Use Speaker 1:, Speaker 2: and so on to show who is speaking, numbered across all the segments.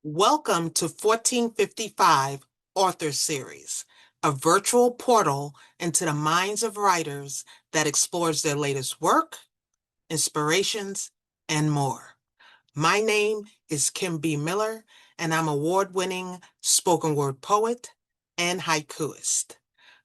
Speaker 1: Welcome to 1455 Author Series, a virtual portal into the minds of writers that explores their latest work, inspirations, and more. My name is Kim B. Miller, and I'm award-winning spoken word poet and haikuist.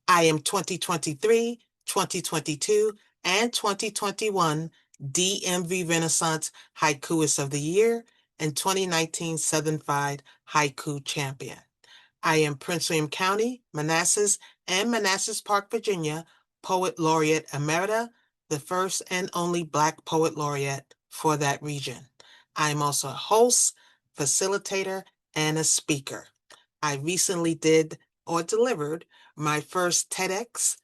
Speaker 1: I am 2023, 2022, and 2021 DMV Renaissance Haikuist of the Year and 2019 Southern-Fied Haiku Champion. I am Prince William County, Manassas, and Manassas Park, Virginia, Poet Laureate Emerita, the first and only Black Poet Laureate for that region. I am also a host, facilitator, and a speaker. I recently delivered my first TEDx,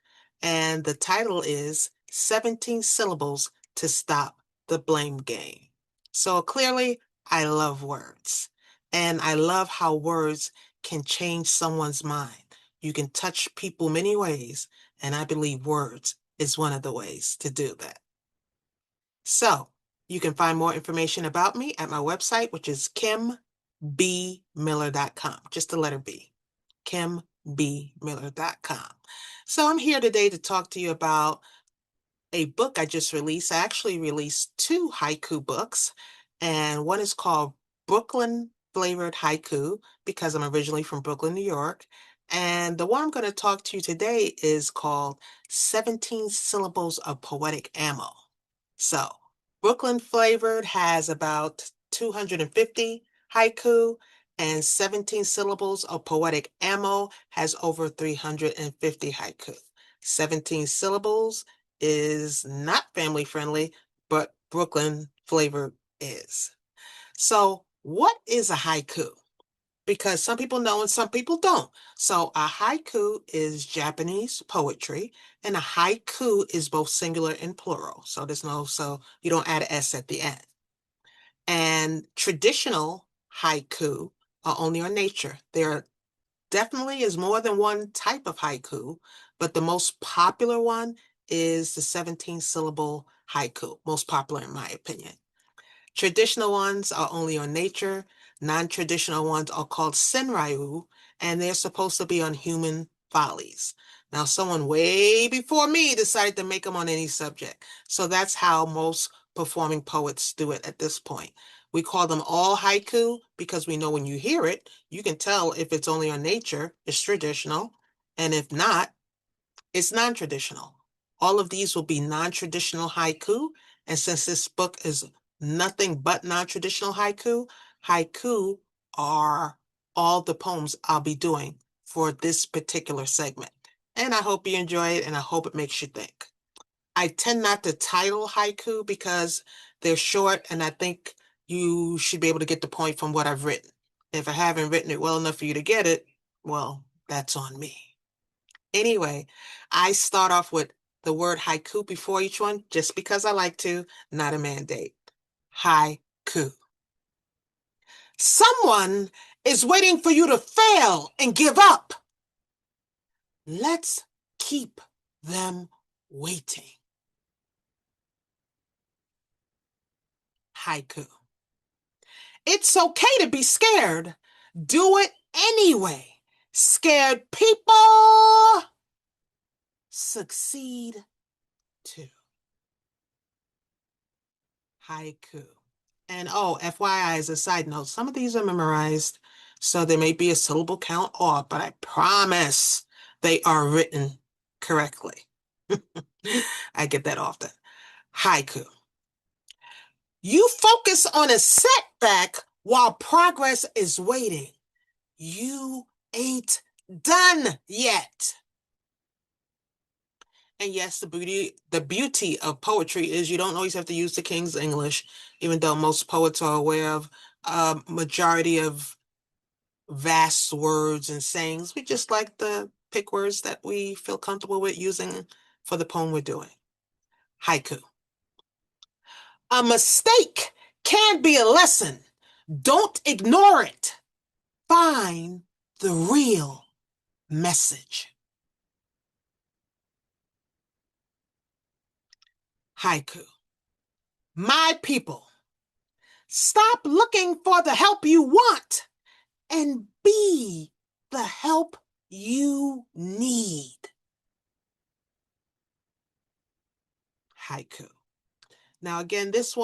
Speaker 1: and the title is 17 Syllables to Stop the Blame Game. So clearly, I love words, and I love how words can change someone's mind. You can touch people many ways, and I believe words is one of the ways to do that. So, you can find more information about me at my website, which is kimbmiller.com, just the letter B, kimbmiller.com. So I'm here today to talk to you about a book I just released. I actually released two haiku books, and one is called Brooklyn Flavored Haiku, because I'm originally from Brooklyn, New York. And the one I'm going to talk to you today is called 17 Syllables of Poetic Ammo. So, Brooklyn Flavored has about 250 haiku, and 17 Syllables of Poetic Ammo has over 350 haiku. 17 syllables is not family friendly, but Brooklyn Flavored is. So, what is a haiku? Because some people know and some people don't. So a haiku is Japanese poetry, and a haiku is both singular and plural. So you don't add an S at the end. And traditional haiku are only on nature. There definitely is more than one type of haiku, but the most popular one is the 17-syllable haiku, most popular in my opinion. Traditional ones are only on nature. Non-traditional ones are called senryu, and they're supposed to be on human follies. Now, someone way before me decided to make them on any subject. So that's how most performing poets do it at this point. We call them all haiku because we know when you hear it, you can tell if it's only on nature, it's traditional, and if not, it's non-traditional. All of these will be non-traditional haiku, and since this book is nothing but non-traditional haiku, haiku are all the poems I'll be doing for this particular segment. And I hope you enjoy it, and I hope it makes you think. I tend not to title haiku because they're short, and I think you should be able to get the point from what I've written. If I haven't written it well enough for you to get it, well, that's on me. Anyway, I start off with the word haiku before each one, just because I like to, not a mandate. Haiku. Someone is waiting for you to fail and give up. Let's keep them waiting. Haiku. It's okay to be scared. Do it anyway. Scared people succeed too. Haiku. And oh, FYI, as a side note, some of these are memorized, so there may be a syllable count off, but I promise they are written correctly. I get that often. Haiku. You focus on a setback while progress is waiting. You ain't done yet. And yes, the beauty of poetry is you don't always have to use the King's English, even though most poets are aware of a majority of vast words and sayings. We just like to pick words that we feel comfortable with using for the poem we're doing. Haiku. A mistake can be a lesson. Don't ignore it. Find the real message. Haiku. My people, stop looking for the help you want and be the help you need. Haiku. Now, again, this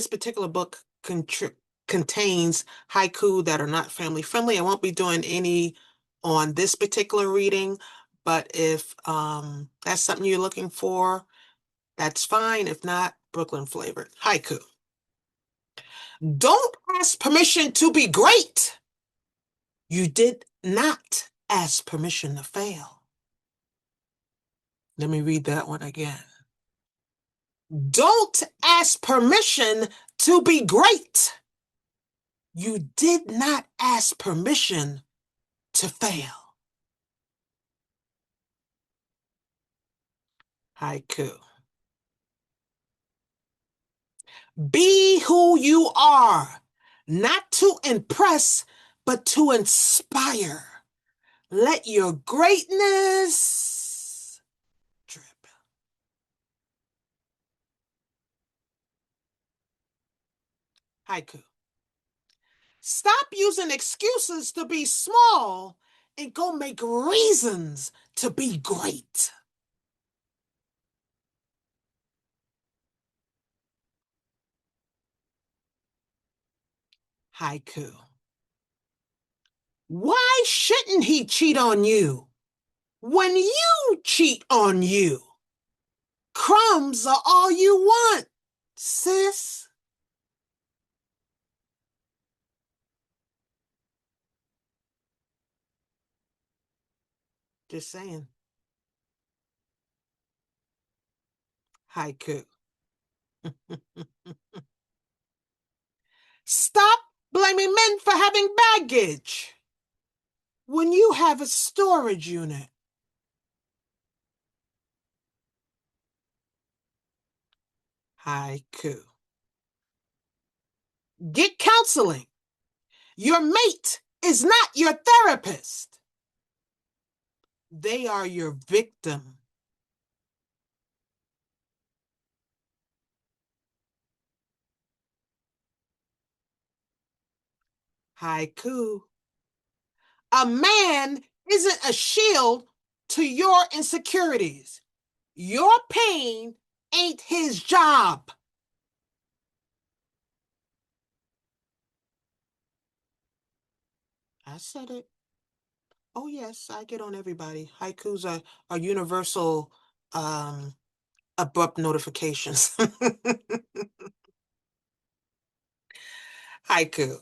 Speaker 1: particular book contains haiku that are not family friendly. I won't be doing any on this particular reading, but if that's something you're looking for, that's fine. If not, Brooklyn Flavored Haiku. Don't ask permission to be great. You did not ask permission to fail. Let me read that one again. Don't ask permission to be great. You did not ask permission to fail. Haiku. Be who you are, not to impress, but to inspire. Let your greatness drip. Haiku. Stop using excuses to be small and go make reasons to be great. Haiku. Why shouldn't he cheat on you when you cheat on you? Crumbs are all you want, sis. Just saying. Haiku. Stop blaming men for having baggage when you have a storage unit. Haiku. Get counseling. Your mate is not your therapist. They are your victim. Haiku. A man isn't a shield to your insecurities. Your pain ain't his job. I said it. Oh, yes, I get on everybody. Haikus are universal abrupt notifications. Haiku.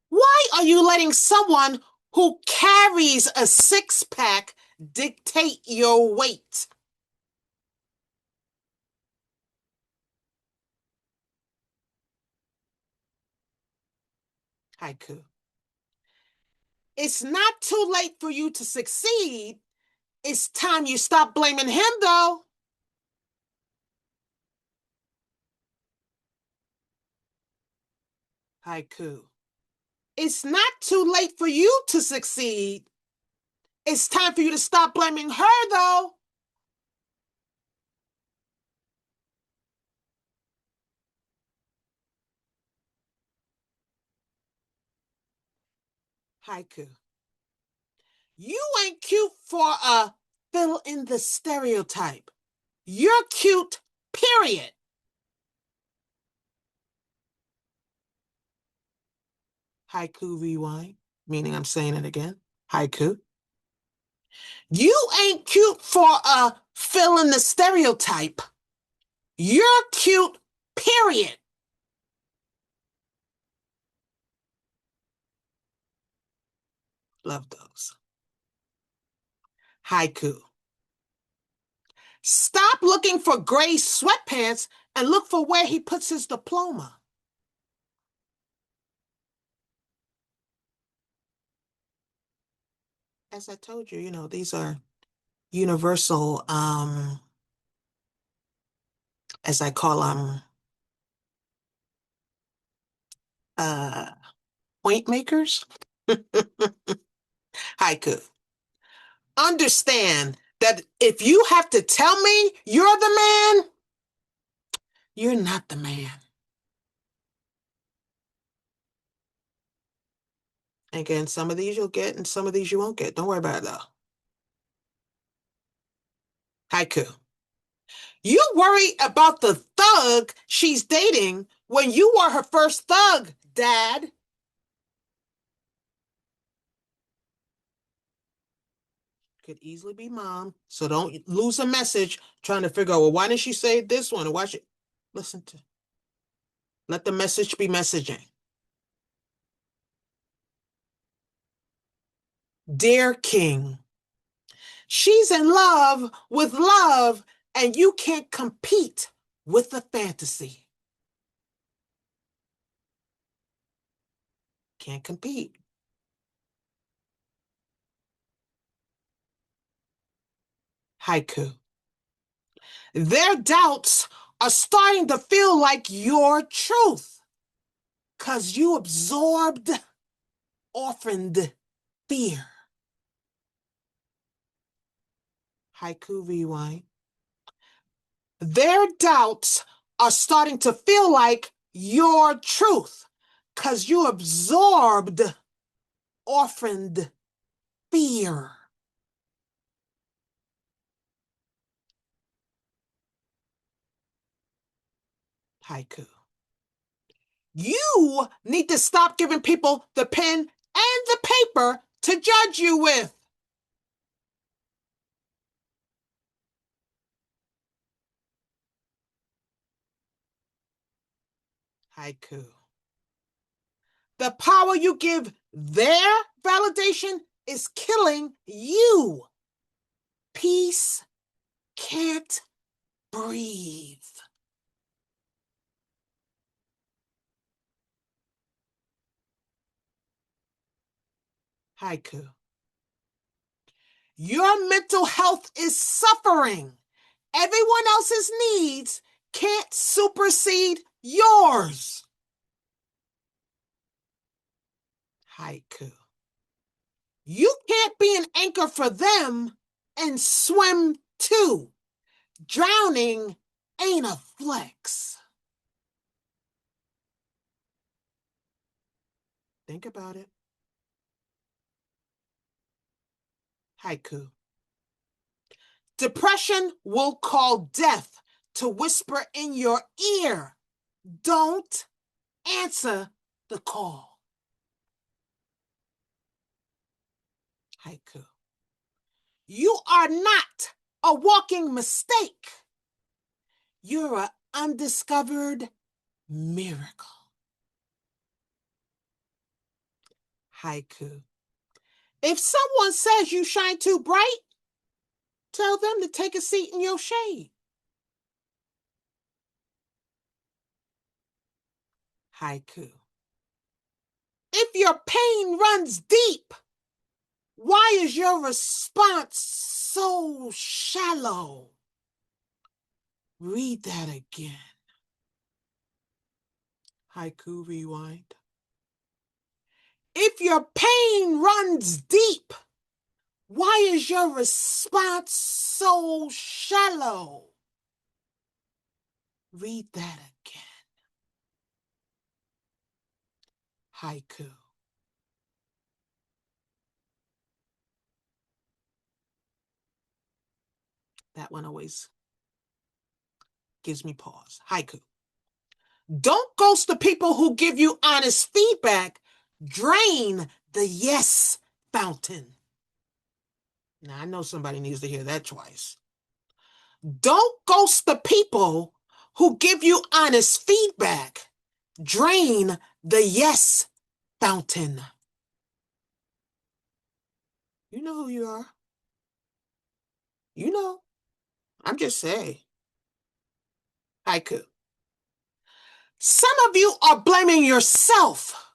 Speaker 1: Why are you letting someone who carries a six-pack dictate your weight? Haiku. It's not too late for you to succeed. It's time you stop blaming him, though. Haiku. It's not too late for you to succeed. It's time for you to stop blaming her, though. Haiku. You ain't cute for a fill in the stereotype. You're cute, period. Haiku rewind, meaning I'm saying it again. Haiku. You ain't cute for a fill in the stereotype. You're cute, period. Love those. Haiku. Stop looking for gray sweatpants and look for where he puts his diploma. As I told you, these are universal, as I call them, uh, point makers. Haiku. Understand that if you have to tell me you're the man, you're not the man. Again, some of these you'll get and some of these you won't get. Don't worry about it though. Haiku. You worry about the thug she's dating when you were her first thug, Dad. Could easily be mom. So don't lose a message trying to figure out, well, why didn't she say this one? Or why should listen to let the message be messaging. Dear King, she's in love, and you can't compete with the fantasy. Can't compete. Haiku. Their doubts are starting to feel like your truth because you absorbed, orphaned fear. Haiku rewind. Their doubts are starting to feel like your truth because you absorbed, orphaned fear. Haiku. You need to stop giving people the pen and the paper to judge you with. Haiku. The power you give their validation is killing you. Peace can't breathe. Haiku. Your mental health is suffering. Everyone else's needs can't supersede yours. Haiku. You can't be an anchor for them and swim too. Drowning ain't a flex. Think about it. Haiku. Depression will call death to whisper in your ear. Don't answer the call. Haiku. You are not a walking mistake. You're an undiscovered miracle. Haiku. If someone says you shine too bright, tell them to take a seat in your shade. Haiku. If your pain runs deep, why is your response so shallow? Read that again. Haiku rewind. If your pain runs deep, why is your response so shallow? Read that again. Haiku. That one always gives me pause. Haiku. Don't ghost the people who give you honest feedback. Drain the yes fountain. Now, I know somebody needs to hear that twice. Don't ghost the people who give you honest feedback. Drain the yes fountain. You know who you are. You know. I'm just saying. Haiku. Some of you are blaming yourself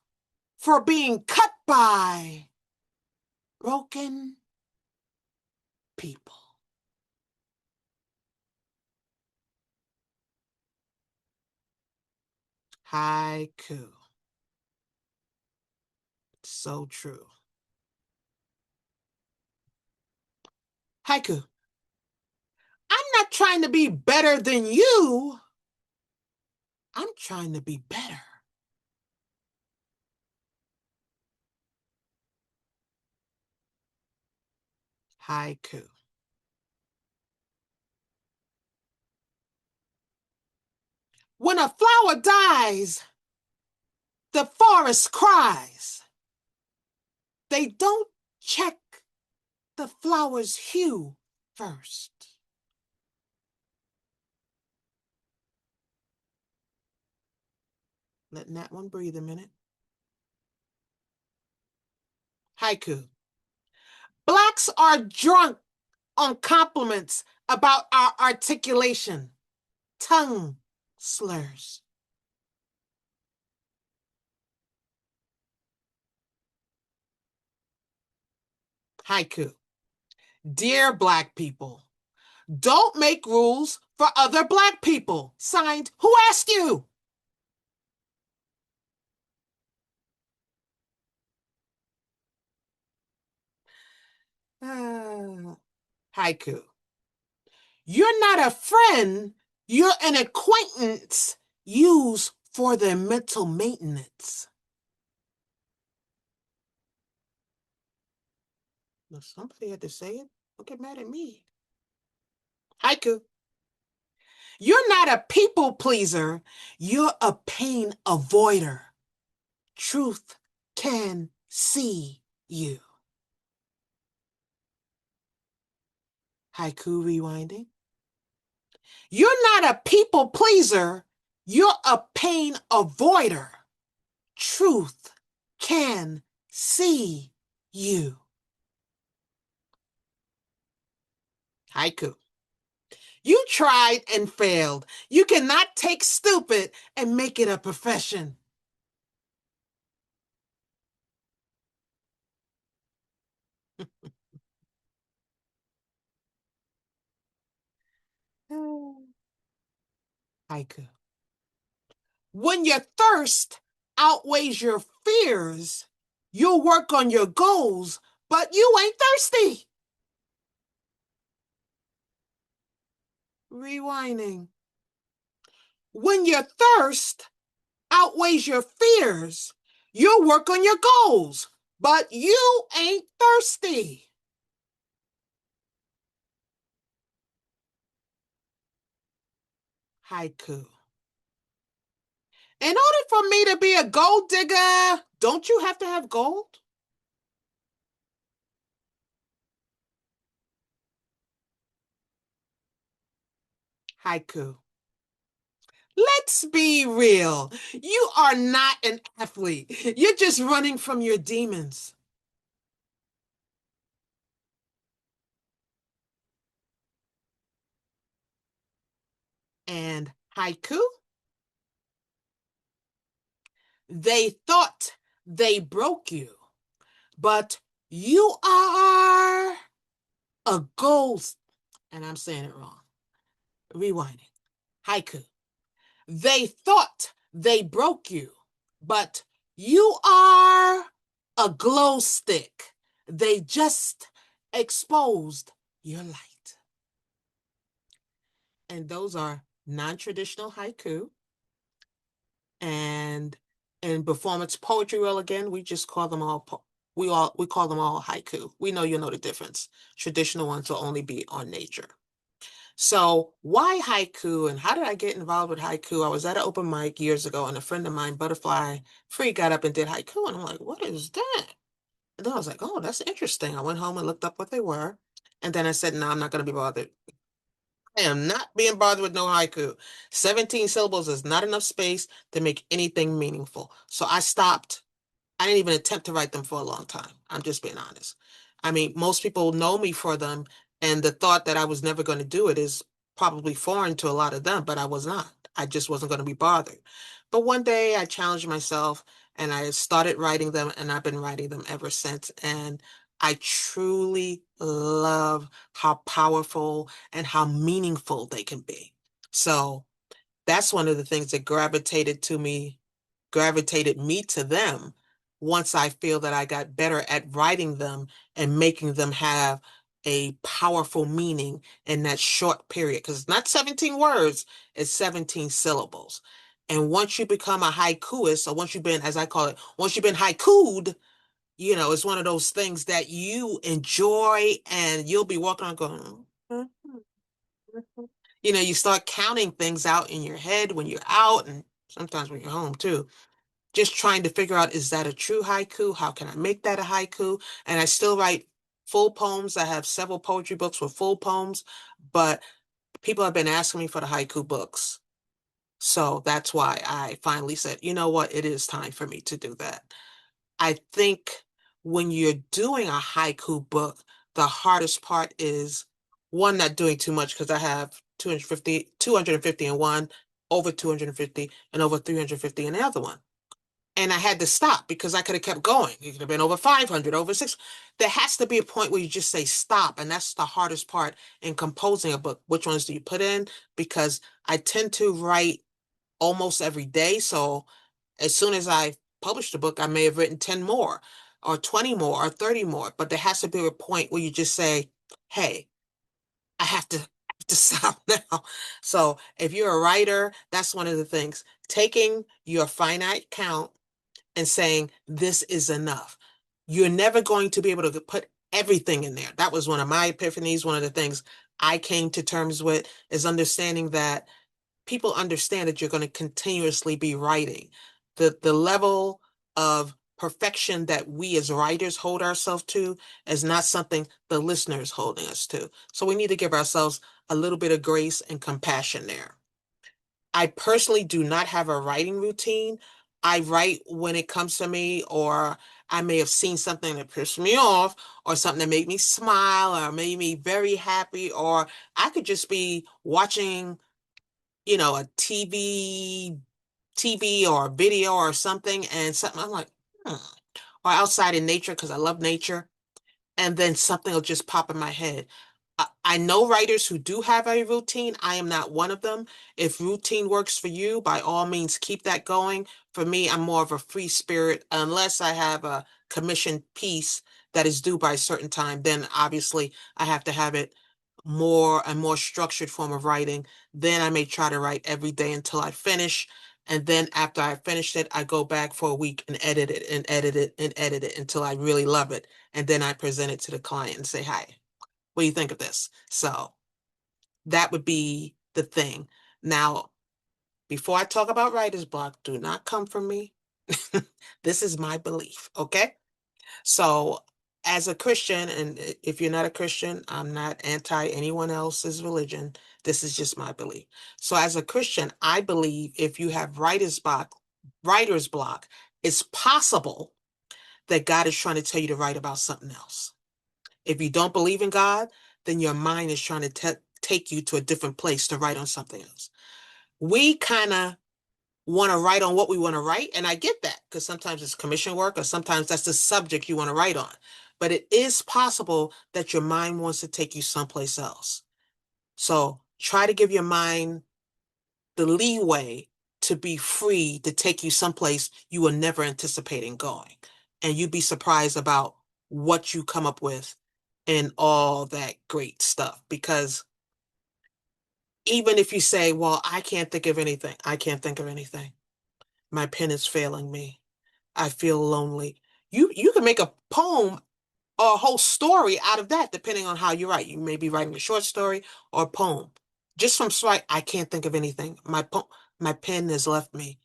Speaker 1: for being cut by broken people. Haiku. So true. Haiku. I'm not trying to be better than you. I'm trying to be better. Haiku. When a flower dies, the forest cries. They don't check the flower's hue first. Letting that one breathe a minute. Haiku. Blacks are drunk on compliments about our articulation, tongue slurs. Haiku. Dear Black people, don't make rules for other Black people. Signed, who asked you? Haiku. You're not a friend, you're an acquaintance used for their mental maintenance. Now, somebody had to say it. Don't get mad at me. Haiku. You're not a people pleaser, you're a pain avoider. Truth can see you. Haiku rewinding. You're not a people pleaser, you're a pain avoider. Truth can see you. Haiku. You tried and failed. You cannot take stupid and make it a profession. Haiku. When your thirst outweighs your fears, you'll work on your goals, but you ain't thirsty. Rewinding. When your thirst outweighs your fears, you'll work on your goals, but you ain't thirsty. Haiku. In order for me to be a gold digger, don't you have to have gold? Haiku. Let's be real. You are not an athlete. You're just running from your demons. And haiku? They thought they broke you, but you are a ghost. And I'm saying it wrong. Rewinding. Haiku. They thought they broke you, but you are a glow stick. They just exposed your light. And those are non-traditional haiku. And in performance poetry world, again, we just call them all we call them all haiku. We know you know the difference. Traditional ones will only be on nature. So why haiku and how did I get involved with haiku? I was at an open mic years ago and a friend of mine, Butterfly Free, got up and did haiku. And I'm like, what is that? And then I was like, oh, that's interesting. I went home and looked up what they were. And then I said, no, I'm not going to be bothered. I am not being bothered with no haiku. 17 syllables is not enough space to make anything meaningful. So I stopped. I didn't even attempt to write them for a long time. I'm just being honest. I mean, most people know me for them, and the thought that I was never going to do it is probably foreign to a lot of them, but I was not. I just wasn't going to be bothered. But one day I challenged myself and I started writing them, and I've been writing them ever since. And I truly love how powerful and how meaningful they can be. So that's one of the things that gravitated me to them once I feel that I got better at writing them and making them have a powerful meaning in that short period. Because it's not 17 words, it's 17 syllables. And once you become a haikuist, or once you've been, as I call it, once you've been haikued, it's one of those things that you enjoy and you'll be walking on going, "Mhm, mhm." You start counting things out in your head when you're out and sometimes when you're home too. Just trying to figure out, is that a true haiku? How can I make that a haiku? And I still write full poems. I have several poetry books with full poems, but people have been asking me for the haiku books. So that's why I finally said, you know what, it is time for me to do that. I think when you're doing a haiku book, the hardest part is one, not doing too much because I have 250 in one, over 250, and over 350 in the other one. And I had to stop because I could have kept going. It could have been over 500, over 6. There has to be a point where you just say stop. And that's the hardest part in composing a book. Which ones do you put in? Because I tend to write almost every day. So as soon as I publish the book, I may have written 10 more or 20 more or 30 more. But there has to be a point where you just say, hey, I have to stop now. So if you're a writer, that's one of the things. Taking your finite count and saying, this is enough. You're never going to be able to put everything in there. That was one of my epiphanies. One of the things I came to terms with is understanding that people understand that you're going to continuously be writing. The level of perfection that we as writers hold ourselves to is not something the listener is holding us to. So we need to give ourselves a little bit of grace and compassion there. I personally do not have a writing routine. I write when it comes to me, or I may have seen something that pissed me off, or something that made me smile, or made me very happy, or I could just be watching, a TV or a video or something, and something I'm like, hmm. Or outside in nature because I love nature, and then something will just pop in my head. I know writers who do have a routine. I am not one of them. If routine works for you, by all means, keep that going. For me, I'm more of a free spirit. Unless I have a commissioned piece that is due by a certain time, then obviously I have to have it more and more structured form of writing. Then I may try to write every day until I finish. And then after I finished it, I go back for a week and edit it and edit it and edit it until I really love it. And then I present it to the client and say, hi, what do you think of this? So that would be the thing. Now, before I talk about writer's block, do not come from me. This is my belief, okay? So, as a Christian, and if you're not a Christian, I'm not anti anyone else's religion. This is just my belief. So, as a Christian, I believe if you have writer's block, it's possible that God is trying to tell you to write about something else. If you don't believe in God, then your mind is trying to take you to a different place to write on something else. We kind of want to write on what we want to write, and I get that because sometimes it's commission work or sometimes that's the subject you want to write on. But it is possible that your mind wants to take you someplace else. So try to give your mind the leeway to be free to take you someplace you were never anticipating going. And you'd be surprised about what you come up with and all that great stuff. Because even if you say, well, I can't think of anything, I can't think of anything. My pen is failing me. I feel lonely. You can make a poem or a whole story out of that, depending on how you write. You may be writing a short story or a poem. Just from strike, I can't think of anything. My pen has left me.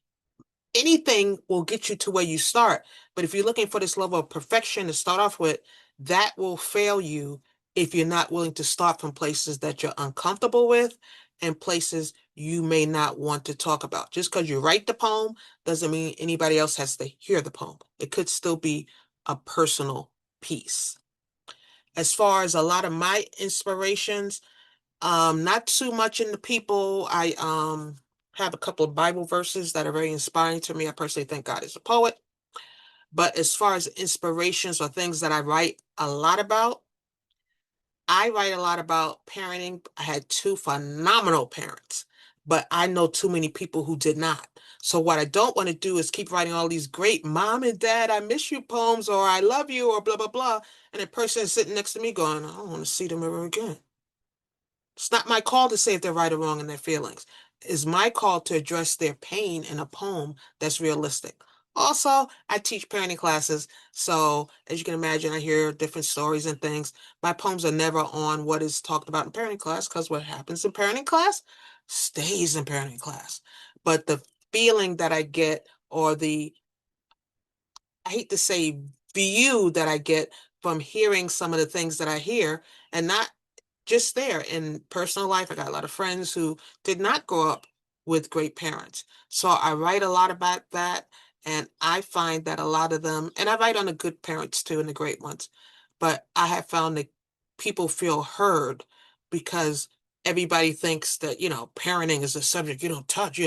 Speaker 1: Anything will get you to where you start. But if you're looking for this level of perfection to start off with, that will fail you if you're not willing to start from places that you're uncomfortable with and places you may not want to talk about. Just because you write the poem doesn't mean anybody else has to hear the poem. It could still be a personal piece. As far as a lot of my inspirations, not too much in the people. I have a couple of Bible verses that are very inspiring to me. I personally think God is a poet. But as far as inspirations or things that I write a lot about, I write a lot about parenting. I had two phenomenal parents, but I know too many people who did not. So what I don't want to do is keep writing all these great mom and dad, I miss you poems, or I love you, or blah, blah, blah. And a person is sitting next to me going, I don't want to see them ever again. It's not my call to say if they're right or wrong in their feelings. It's my call to address their pain in a poem that's realistic. Also, I teach parenting classes, so as you can imagine, I hear different stories and things. My poems are never on what is talked about in parenting class, because what happens in parenting class stays in parenting class. But the feeling that I get, or the, I hate to say, view that I get from hearing some of the things that I hear, and not just there in personal life. I got a lot of friends who did not grow up with great parents. So I write a lot about that. And I find that a lot of them, and I write on the good parents too and the great ones, but I have found that people feel heard, because everybody thinks that, parenting is a subject you don't touch.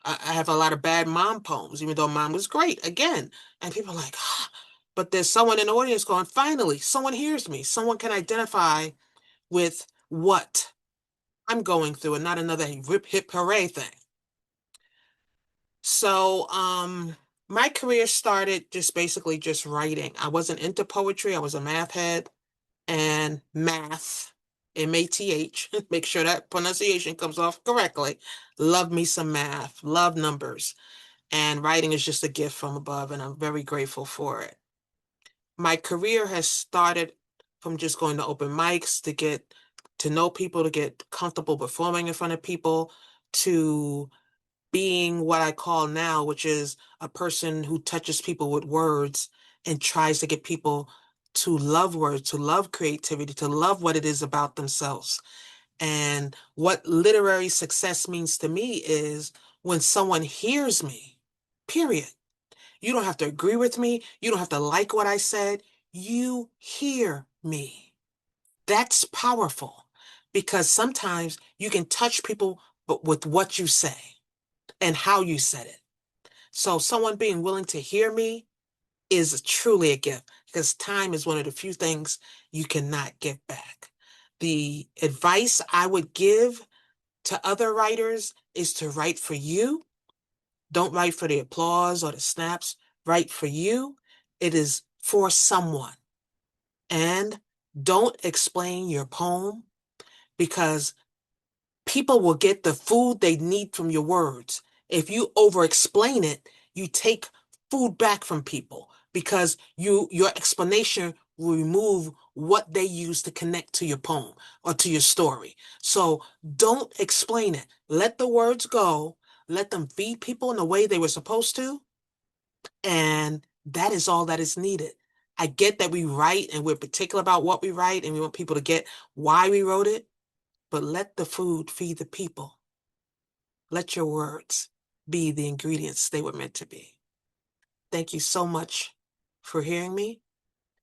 Speaker 1: I have a lot of bad mom poems, even though mom was great, again. And people are like, ah. But there's someone in the audience going, finally, someone hears me. Someone can identify with what I'm going through, and not another rip hip hooray thing. So, my career started just basically just writing. I wasn't into poetry. I was a math head, and math, M-A-T-H, make sure that pronunciation comes off correctly. Love me some math, love numbers, and writing is just a gift from above, and I'm very grateful for it. My career has started from just going to open mics to get to know people, to get comfortable performing in front of people, to being what I call now, which is a person who touches people with words and tries to get people to love words, to love creativity, to love what it is about themselves. And what literary success means to me is when someone hears me, period. You don't have to agree with me. You don't have to like what I said. You hear me. That's powerful, because sometimes you can touch people but with what you say and how you said it. So someone being willing to hear me is truly a gift, because time is one of the few things you cannot get back. The advice I would give to other writers is to write for you. Don't write for the applause or the snaps. Write for you. It is for someone. And don't explain your poem, because people will get the food they need from your words. If you over explain it, you take food back from people, because your explanation will remove what they use to connect to your poem or to your story. So don't explain it. Let the words go. Let them feed people in the way they were supposed to. And that is all that is needed. I get that we write and we're particular about what we write, and we want people to get why we wrote it, but let the food feed the people. Let your words be the ingredients they were meant to be. Thank you so much for hearing me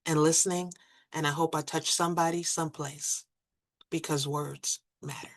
Speaker 1: and listening, and I hope I touch somebody someplace, because words matter.